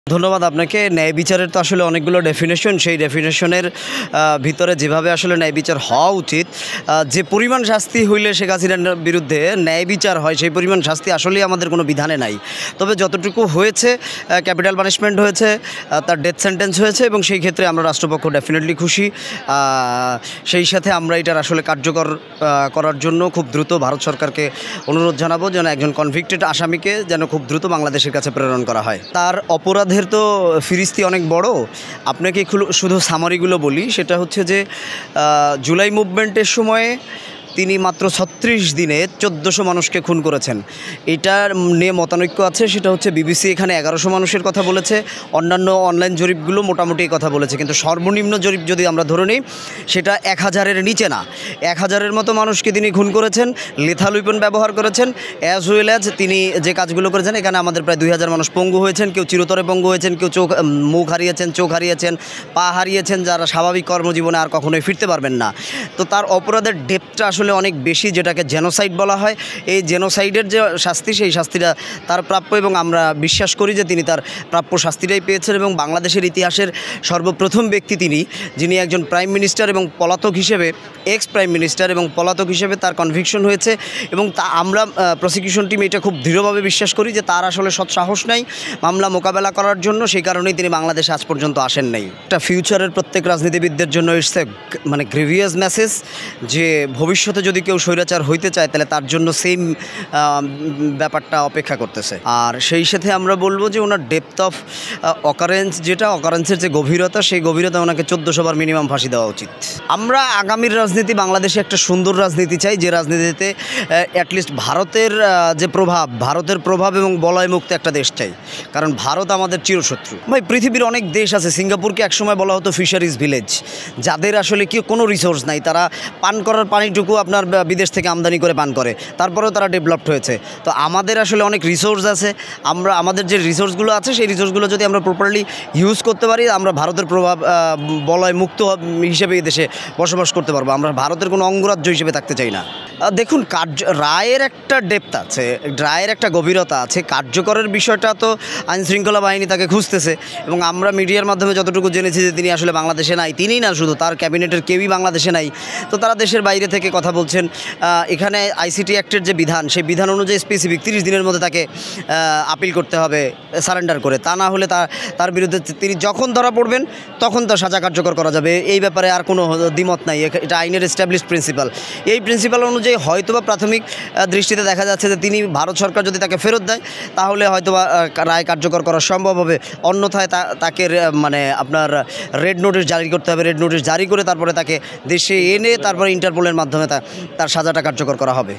ধন্যবাদ আপনাকে। ন্যায় বিচারের তো আসলে অনেকগুলো ডেফিনেশন, সেই ডেফিনেশনের ভিতরে যেভাবে আসলে ন্যায় বিচার হওয়া উচিত, যে পরিমাণ শাস্তি হইলে শেখ হাসিনার বিরুদ্ধে ন্যায় বিচার হয় সেই পরিমাণ শাস্তি আসলেই আমাদের কোনো বিধানে নাই। তবে যতটুকু হয়েছে, ক্যাপিটাল পানিশমেন্ট হয়েছে, তার ডেথ সেন্টেন্স হয়েছে এবং সেই ক্ষেত্রে আমরা রাষ্ট্রপক্ষ ডেফিনেটলি খুশি। সেই সাথে আমরা এটার আসলে কার্যকর করার জন্য খুব দ্রুত ভারত সরকারকে অনুরোধ জানাবো যেন একজন কনভিক্টেড আসামিকে যেন খুব দ্রুত বাংলাদেশের কাছে প্রেরণ করা হয়। তার অপরাধের তো ফিরিস্তি অনেক বড়। আপনাকে শুধু সামারিগুলো বলি, সেটা হচ্ছে যে জুলাই মুভমেন্টের সময়ে তিনি মাত্র 36 দিনে 1400 মানুষকে খুন করেছেন। এটার নিয়ে মতানৈক্য আছে, সেটা হচ্ছে বিবিসি এখানে 1100 মানুষের কথা বলেছে, অন্যান্য অনলাইন জরিপগুলো মোটামুটি কথা বলেছে, কিন্তু সর্বনিম্ন জরিপ যদি আমরা ধরে নিই সেটা 1000-এর নিচে না। 1000-এর মতো মানুষকে তিনি খুন করেছেন, লেথাল উইপন ব্যবহার করেছেন, অ্যাজ ওয়েল অ্যাজ তিনি যে কাজগুলো করেছেন, এখানে আমাদের প্রায় 2000 মানুষ পঙ্গু হয়েছেন, কেউ চিরতরে পঙ্গু হয়েছেন, কেউ মুখ হারিয়েছেন, চোখ হারিয়েছেন, পা হারিয়েছেন, যারা স্বাভাবিক কর্মজীবনে আর কখনোই ফিরতে পারবেন না। তো তার অপরাধের ডেপথটা আসলে অনেক বেশি, যেটাকে জেনোসাইড বলা হয়। এই জেনোসাইডের যে শাস্তি, সেই শাস্তিটা তার প্রাপ্য এবং আমরা বিশ্বাস করি যে তিনি তার প্রাপ্য শাস্তিটাই পেয়েছেন এবং বাংলাদেশের ইতিহাসের সর্বপ্রথম ব্যক্তি তিনি, যিনি একজন প্রাইম মিনিস্টার এবং পলাতক হিসেবে, এক্স প্রাইম মিনিস্টার এবং পলাতক হিসেবে তার কনভিকশন হয়েছে এবং আমরা প্রসিকিউশন টিম এটা খুব দৃঢ়ভাবে বিশ্বাস করি যে তার আসলে সৎসাহস নাই মামলা মোকাবেলা করার জন্য, সেই কারণেই তিনি বাংলাদেশে আজ পর্যন্ত আসেন নাই। একটা ফিউচারের প্রত্যেক রাজনীতিবিদদের জন্য ইটস এ মানে গ্রেভিয়াস মেসেজ যে ভবিষ্যতে যদি কেউ স্বৈরাচার হইতে চায় তাহলে তার জন্য সেম ব্যাপারটা অপেক্ষা করতেছে। আর সেই সাথে আমরা বলবো যে ওনার ডেপথ অফ অকারেন্স, যেটা অকারেন্সের যে গভীরতা, সেই গভীরতা ওনাকে 1400 বার মিনিমাম ফাঁসি দেওয়া উচিত। আমরা আগামীর রাজনীতি বাংলাদেশে একটা সুন্দর রাজনীতি চাই, যে রাজনীতিতে অ্যাটলিস্ট ভারতের যে প্রভাব, ভারতের প্রভাব এবং বলয়মুক্ত একটা দেশ চাই, কারণ ভারত আমাদের চিরশত্রু। ভাই, পৃথিবীর অনেক দেশ আছে, সিঙ্গাপুরকে একসময় বলা হতো ফিশারিজ ভিলেজ, যাদের আসলে কি কোনো রিসোর্স নাই, তারা পান করার পানিটুকু আপনার বিদেশ থেকে আমদানি করে পান করে, তারপরেও তারা ডেভেলপড হয়েছে। তো আমাদের আসলে অনেক রিসোর্স আছে, আমরা আমাদের যে রিসোর্সগুলো আছে সেই রিসোর্সগুলো যদি আমরা প্রপারলি ইউজ করতে পারি, আমরা ভারতের প্রভাব বলয় মুক্ত হিসেবে এই দেশে বসবাস করতে পারবো। আমরা ভারতের কোনো অঙ্গরাজ্য হিসেবে থাকতে চাই না। দেখুন, রায়ের একটা ডেপথ আছে, রায়ের একটা গভীরতা আছে। কার্যকরের বিষয়টা তো আইনশৃঙ্খলা বাহিনী তাকে খুঁজতেছে এবং আমরা মিডিয়ার মাধ্যমে যতটুকু জেনেছি যে তিনি আসলে বাংলাদেশে নাই, তিনিই না শুধু, তার ক্যাবিনেটের কেউই বাংলাদেশে নাই। তো তারা দেশের বাইরে থেকে কথা বলছেন। এখানে আইসিটি অ্যাক্টের যে বিধান, সেই বিধান অনুযায়ী স্পেসিফিক 30 দিনের মধ্যে তাকে আপিল করতে হবে সারেন্ডার করে, তা না হলে তার বিরুদ্ধে তিনি যখন ধরা পড়বেন তখন তো সাজা কার্যকর করা যাবে। এই ব্যাপারে আর কোনো দ্বিমত নাই, এটা আইনের এস্টাবলিশড প্রিন্সিপাল। এই প্রিন্সিপাল অনুযায়ী হয়তোবা প্রাথমিক দৃষ্টিতে দেখা যাচ্ছে যে তিনি, ভারত সরকার যদি তাকে ফেরত দেয় তাহলে হয়তোবা রায় কার্যকর করা সম্ভব হবে, অন্যথায় তাকে মানে আপনার রেড নোটিশ জারি করতে হবে। রেড নোটিশ জারি করে তারপরে তাকে দেশে এনে তারপরে ইন্টারপোলের মাধ্যমে তার সাজাটা কার্যকর করা হবে।